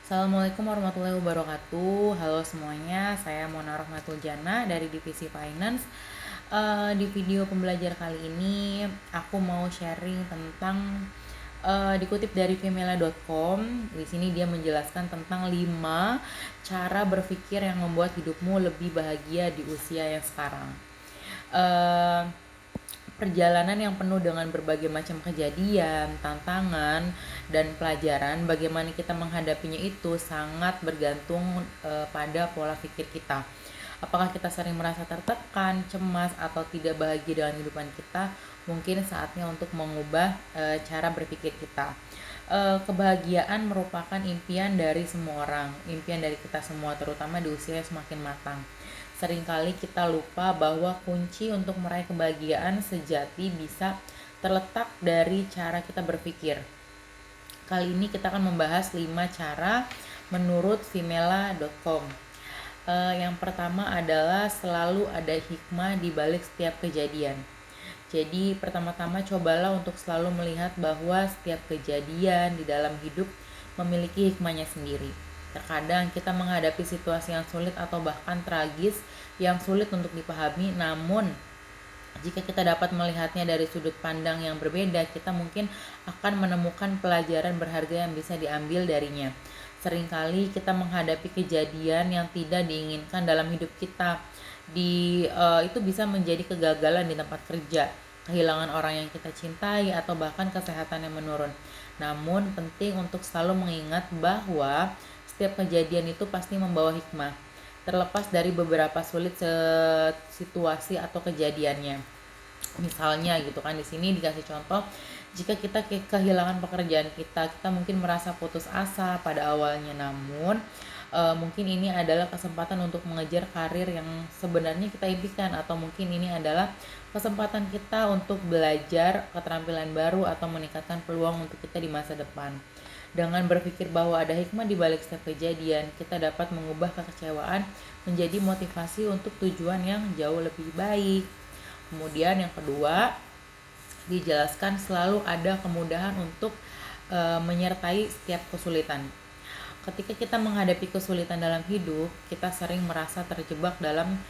Assalamualaikum warahmatullahi wabarakatuh. Halo semuanya, saya Mona Rahmatul Jana dari Divisi Finance. Di video pembelajar kali ini, aku mau sharing tentang dikutip dari femela.com. Di sini dia menjelaskan tentang 5 cara berpikir yang membuat hidupmu lebih bahagia di usia yang sekarang. Eh, Perjalanan yang penuh dengan berbagai macam kejadian, tantangan, dan pelajaran, bagaimana kita menghadapinya itu sangat bergantung pada pola pikir kita. Apakah kita sering merasa tertekan, cemas, atau tidak bahagia dengan kehidupan kita? Mungkin saatnya untuk mengubah cara berpikir kita. Kebahagiaan merupakan impian dari semua orang, impian dari kita semua, terutama di usia yang semakin matang. Seringkali kita lupa bahwa kunci untuk meraih kebahagiaan sejati bisa terletak dari cara kita berpikir. Kali ini kita akan membahas 5 cara menurut femela.com. Yang pertama adalah selalu ada hikmah di balik setiap kejadian. Jadi pertama-tama cobalah untuk selalu melihat bahwa setiap kejadian di dalam hidup memiliki hikmahnya sendiri. Terkadang kita menghadapi situasi yang sulit atau bahkan tragis yang sulit untuk dipahami, namun jika kita dapat melihatnya dari sudut pandang yang berbeda, kita mungkin akan menemukan pelajaran berharga yang bisa diambil darinya. Seringkali kita menghadapi kejadian yang tidak diinginkan dalam hidup kita. Itu bisa menjadi kegagalan di tempat kerja, kehilangan orang yang kita cintai, atau bahkan kesehatan yang menurun. Namun penting untuk selalu mengingat bahwa setiap kejadian itu pasti membawa hikmah, terlepas dari beberapa sulit situasi atau kejadiannya. Misalnya gitu kan, di sini dikasih contoh, jika kita kehilangan pekerjaan kita, kita mungkin merasa putus asa pada awalnya, namun mungkin ini adalah kesempatan untuk mengejar karir yang sebenarnya kita impikan, atau mungkin ini adalah kesempatan kita untuk belajar keterampilan baru atau meningkatkan peluang untuk kita di masa depan. Dengan berpikir bahwa ada hikmah di balik setiap kejadian, kita dapat mengubah kekecewaan menjadi motivasi untuk tujuan yang jauh lebih baik. Kemudian yang kedua, dijelaskan selalu ada kemudahan untuk menyertai setiap kesulitan. Ketika kita menghadapi kesulitan dalam hidup, kita sering merasa terjebak dalam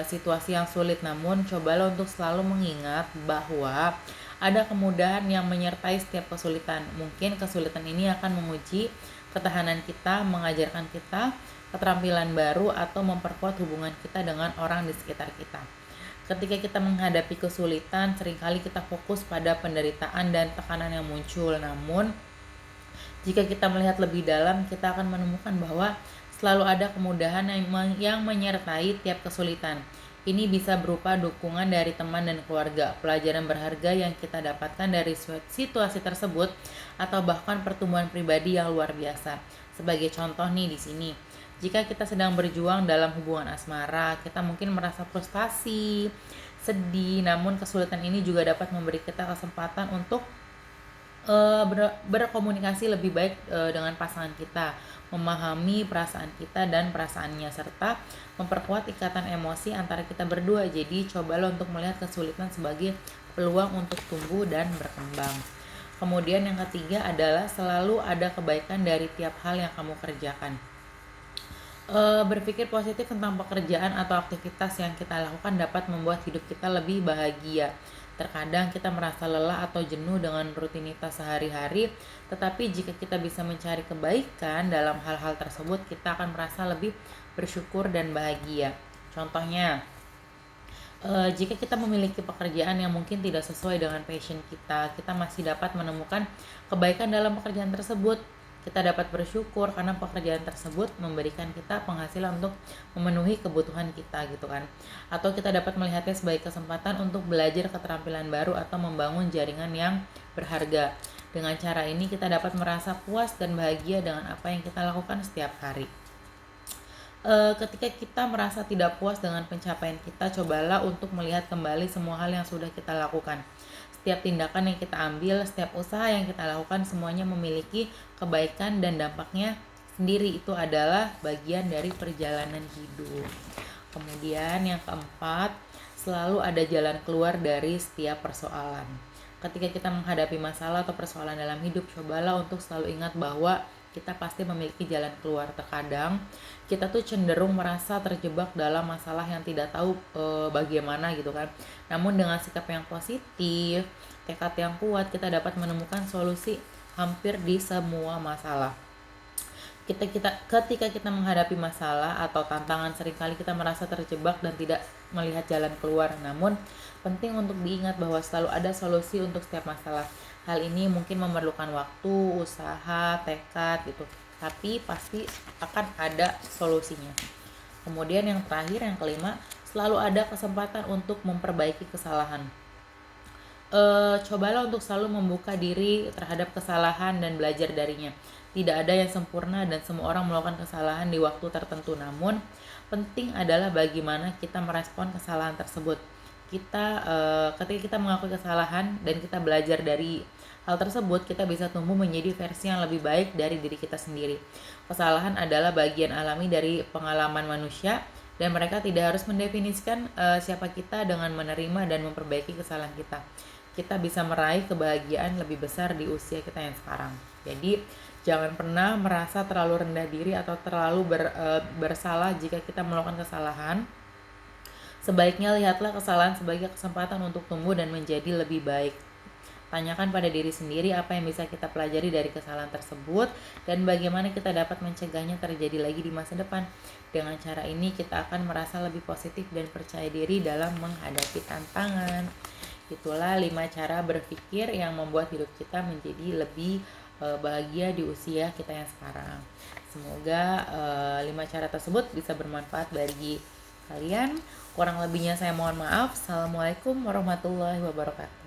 situasi yang sulit. Namun, cobalah untuk selalu mengingat bahwa ada kemudahan yang menyertai setiap kesulitan. Mungkin kesulitan ini akan menguji ketahanan kita, mengajarkan kita keterampilan baru, atau memperkuat hubungan kita dengan orang di sekitar kita. Ketika kita menghadapi kesulitan, seringkali kita fokus pada penderitaan dan tekanan yang muncul. Namun, jika kita melihat lebih dalam, kita akan menemukan bahwa selalu ada kemudahan yang menyertai tiap kesulitan. Ini bisa berupa dukungan dari teman dan keluarga, pelajaran berharga yang kita dapatkan dari situasi tersebut, atau bahkan pertumbuhan pribadi yang luar biasa. Sebagai contoh nih di sini, jika kita sedang berjuang dalam hubungan asmara, kita mungkin merasa frustasi, sedih, namun kesulitan ini juga dapat memberi kita kesempatan untuk berkomunikasi lebih baik dengan pasangan kita, memahami perasaan kita dan perasaannya, serta memperkuat ikatan emosi antara kita berdua. Jadi cobalah untuk melihat kesulitan sebagai peluang untuk tumbuh dan berkembang. Kemudian yang ketiga adalah selalu ada kebaikan dari tiap hal yang kamu kerjakan. Berpikir positif tentang pekerjaan atau aktivitas yang kita lakukan dapat membuat hidup kita lebih bahagia. Terkadang kita merasa lelah atau jenuh dengan rutinitas sehari-hari, tetapi jika kita bisa mencari kebaikan dalam hal-hal tersebut, kita akan merasa lebih bersyukur dan bahagia. Contohnya, jika kita memiliki pekerjaan yang mungkin tidak sesuai dengan passion kita, kita masih dapat menemukan kebaikan dalam pekerjaan tersebut. Kita dapat bersyukur karena pekerjaan tersebut memberikan kita penghasilan untuk memenuhi kebutuhan kita gitu kan. Atau kita dapat melihatnya sebagai kesempatan untuk belajar keterampilan baru atau membangun jaringan yang berharga. Dengan cara ini kita dapat merasa puas dan bahagia dengan apa yang kita lakukan setiap hari. Ketika kita merasa tidak puas dengan pencapaian kita, cobalah untuk melihat kembali semua hal yang sudah kita lakukan. Setiap tindakan yang kita ambil, setiap usaha yang kita lakukan, semuanya memiliki kebaikan dan dampaknya sendiri. Itu adalah bagian dari perjalanan hidup. Kemudian yang keempat, selalu ada jalan keluar dari setiap persoalan. Ketika kita menghadapi masalah atau persoalan dalam hidup, cobalah untuk selalu ingat bahwa kita pasti memiliki jalan keluar. Terkadang kita tuh cenderung merasa terjebak dalam masalah yang tidak tahu bagaimana gitu kan. Namun dengan sikap yang positif, tekad yang kuat, kita dapat menemukan solusi hampir di semua masalah. Ketika kita menghadapi masalah atau tantangan, seringkali kita merasa terjebak dan tidak melihat jalan keluar. Namun penting untuk diingat bahwa selalu ada solusi untuk setiap masalah. Hal ini mungkin memerlukan waktu, usaha, tekad gitu, tapi pasti akan ada solusinya. Kemudian yang terakhir, yang kelima, selalu ada kesempatan untuk memperbaiki kesalahan. Cobalah untuk selalu membuka diri terhadap kesalahan dan belajar darinya. Tidak ada yang sempurna dan semua orang melakukan kesalahan di waktu tertentu. Namun, penting adalah bagaimana kita merespon kesalahan tersebut. Ketika kita mengakui kesalahan dan kita belajar dari hal tersebut, kita bisa tumbuh menjadi versi yang lebih baik dari diri kita sendiri. Kesalahan adalah bagian alami dari pengalaman manusia dan mereka tidak harus mendefinisikan siapa kita. Dengan menerima dan memperbaiki kesalahan kita bisa meraih kebahagiaan lebih besar di usia kita yang sekarang. Jadi jangan pernah merasa terlalu rendah diri atau terlalu bersalah jika kita melakukan kesalahan. Sebaiknya lihatlah kesalahan sebagai kesempatan untuk tumbuh dan menjadi lebih baik. Tanyakan pada diri sendiri apa yang bisa kita pelajari dari kesalahan tersebut dan bagaimana kita dapat mencegahnya terjadi lagi di masa depan. Dengan cara ini kita akan merasa lebih positif dan percaya diri dalam menghadapi tantangan. Itulah 5 cara berpikir yang membuat hidup kita menjadi lebih bahagia di usia kita yang sekarang. Semoga 5 cara tersebut bisa bermanfaat bagi kalian. Kurang lebihnya saya mohon maaf. Assalamualaikum warahmatullahi wabarakatuh.